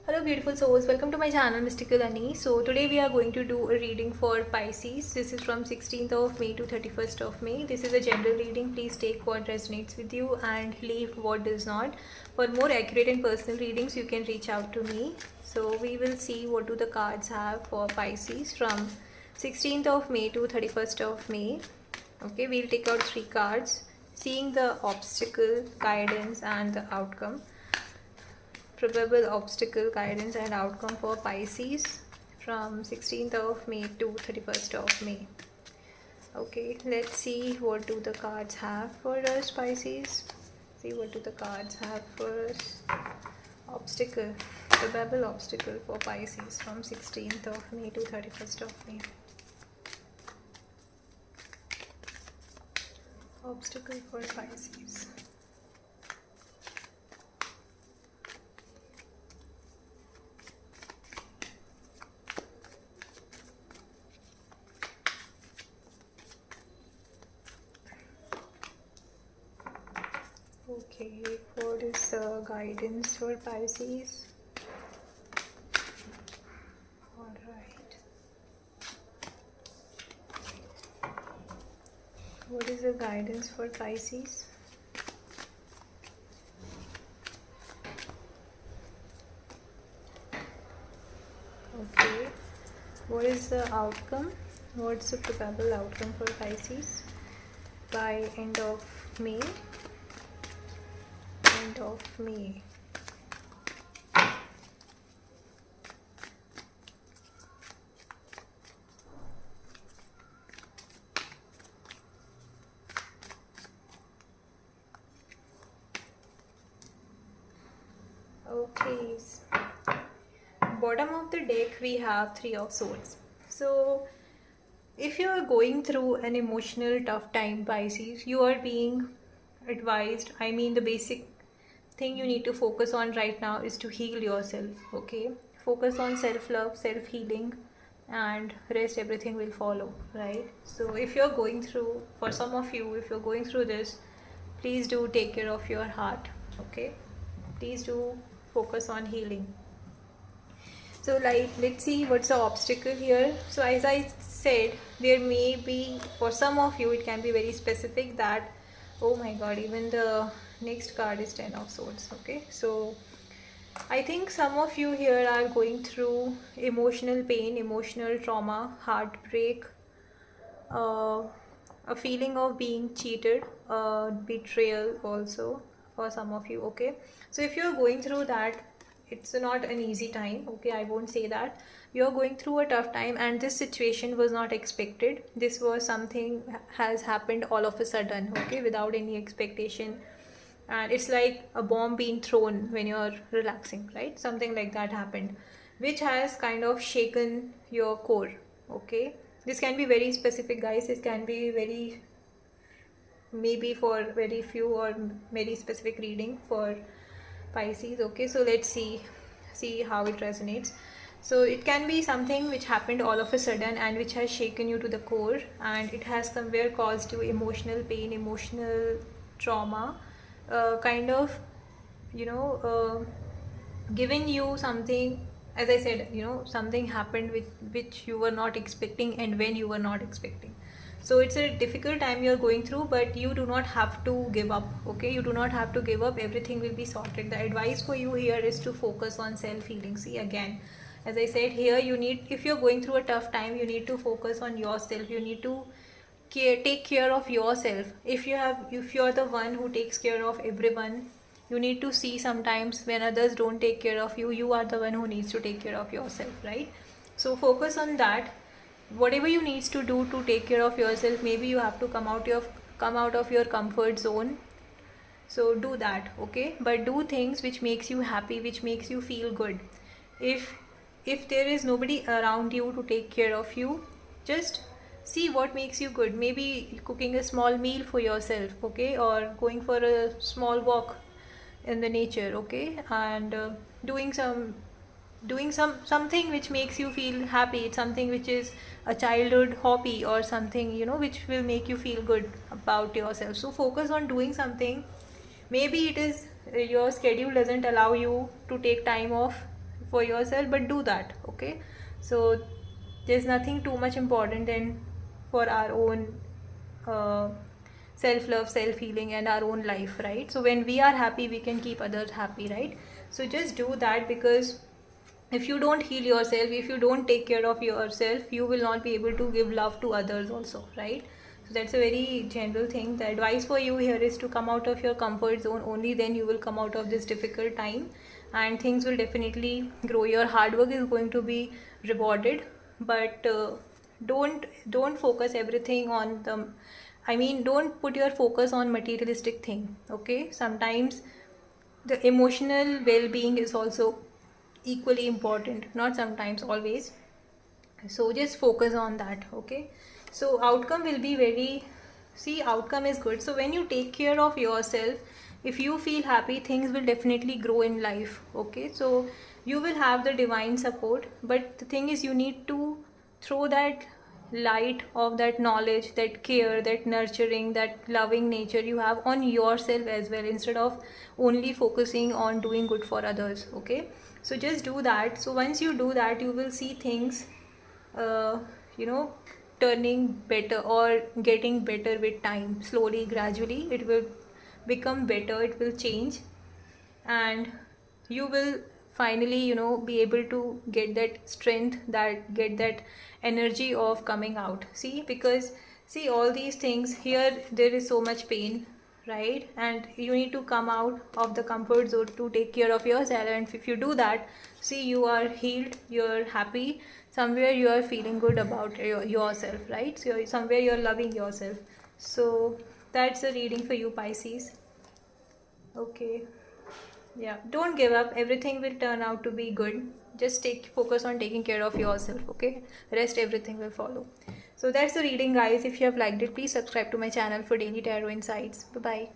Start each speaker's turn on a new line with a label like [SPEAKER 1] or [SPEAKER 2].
[SPEAKER 1] Hello beautiful souls, welcome to my channel Mystical Annie. So today we are going to do a reading for Pisces. This is from 16th of May to 31st of May. This is a general reading. Please take what resonates with you and leave what does not. For more accurate and personal readings you can reach out to me. So we will see what do the cards have for Pisces from 16th of May to 31st of May. Okay, we'll take out 3 cards. Seeing the obstacle, guidance and the outcome. Probable obstacle, guidance and outcome for Pisces from 16th of May to 31st of May. Okay, let's see what do the cards have for us, Pisces. See what do the cards have for us. Obstacle, probable obstacle for Pisces from 16th of May to 31st of May. Obstacle for Pisces. Okay, what is the guidance for Pisces? Alright. What is the guidance for Pisces? Okay. What is the outcome? What's the probable outcome for Pisces by end of May? End of May. Okay, bottom of the deck we have 3 of swords. So if you are going through an emotional tough time, Pisces, you are being advised, I mean the basic thing you need to focus on right now is to heal yourself. Okay, focus on self-love, self-healing, and rest everything will follow, right? So if you're going through, for some of you, if you're going through this, please do take care of your heart. Okay, please do focus on healing. So like, let's see what's the obstacle here. So as I said, there may be, for some of you it can be very specific that, oh my god, even the next card is 10 of swords. Okay, so I think some of you here are going through emotional pain, emotional trauma, heartbreak, a feeling of being cheated, betrayal also for some of you. Okay, so if you're going through that, it's not an easy time. Okay, I won't say that. You're going through a tough time and this situation was not expected. This was something has happened all of a sudden, okay, without any expectation. And it's like a bomb being thrown when you're relaxing, right? Something like that happened, which has kind of shaken your core. Okay, this can be very specific, guys. It can be very, maybe for very few or very specific reading for Pisces. Okay, so let's see how it resonates. So it can be something which happened all of a sudden and which has shaken you to the core, and it has somewhere caused you emotional pain, emotional trauma, kind of, given you something. As I said, something happened with which you were not expecting and when you were not expecting. So it's a difficult time you're going through, but you do not have to give up. Okay, you do not have to give up. Everything will be sorted. The advice for you here is to focus on self-healing. See, again, as I said here, you need, if you're going through a tough time, you need to focus on yourself. You need to take care of yourself. If you're the one who takes care of everyone, you need to see sometimes when others don't take care of you, you are the one who needs to take care of yourself, right? So focus on that. Whatever you needs to do to take care of yourself, maybe you have to come out of your comfort zone. So do that, okay? But do things which makes you happy, which makes you feel good. If there is nobody around you to take care of you, just see what makes you good. Maybe cooking a small meal for yourself, okay? Or going for a small walk in the nature, okay? And doing something which makes you feel happy. It's something which is a childhood hobby or something, which will make you feel good about yourself. So focus on doing something. Maybe it is your schedule doesn't allow you to take time off for yourself, but do that. Okay, so there's nothing too much important than for our own uh, self love, self healing, and our own life, right? So when we are happy, we can keep others happy, right? So just do that, because if you don't heal yourself, if you don't take care of yourself, you will not be able to give love to others also, right? So that's a very general thing. The advice for you here is to come out of your comfort zone. Only then you will come out of this difficult time, and things will definitely grow. Your hard work is going to be rewarded, but don't focus everything on the, I mean, don't put your focus on materialistic thing. Okay, sometimes the emotional well-being is also equally important, not sometimes, always. So just focus on that. Okay, so outcome will be very, see, outcome is good. So when you take care of yourself, if you feel happy, things will definitely grow in life. Okay, so you will have the divine support, but the thing is, you need to throw that light of that knowledge, that care, that nurturing, that loving nature you have on yourself as well, instead of only focusing on doing good for others. Okay, so just do that. So once you do that, you will see things uh, you know turning better or getting better with time. Slowly, gradually, it will become better, it will change, and you will finally be able to get that strength, that get that energy of coming out. See, because see, all these things here, there is so much pain, right? And you need to come out of the comfort zone to take care of yourself, and if you do that, see, you are healed, you're happy, somewhere you are feeling good about yourself, right? So somewhere you're loving yourself. So that's a reading for you, Pisces. Okay. Yeah, don't give up. Everything will turn out to be good. Just take focus on taking care of yourself, okay? Rest, everything will follow. So that's the reading, guys. If you have liked it, please subscribe to my channel for daily tarot insights. Bye bye.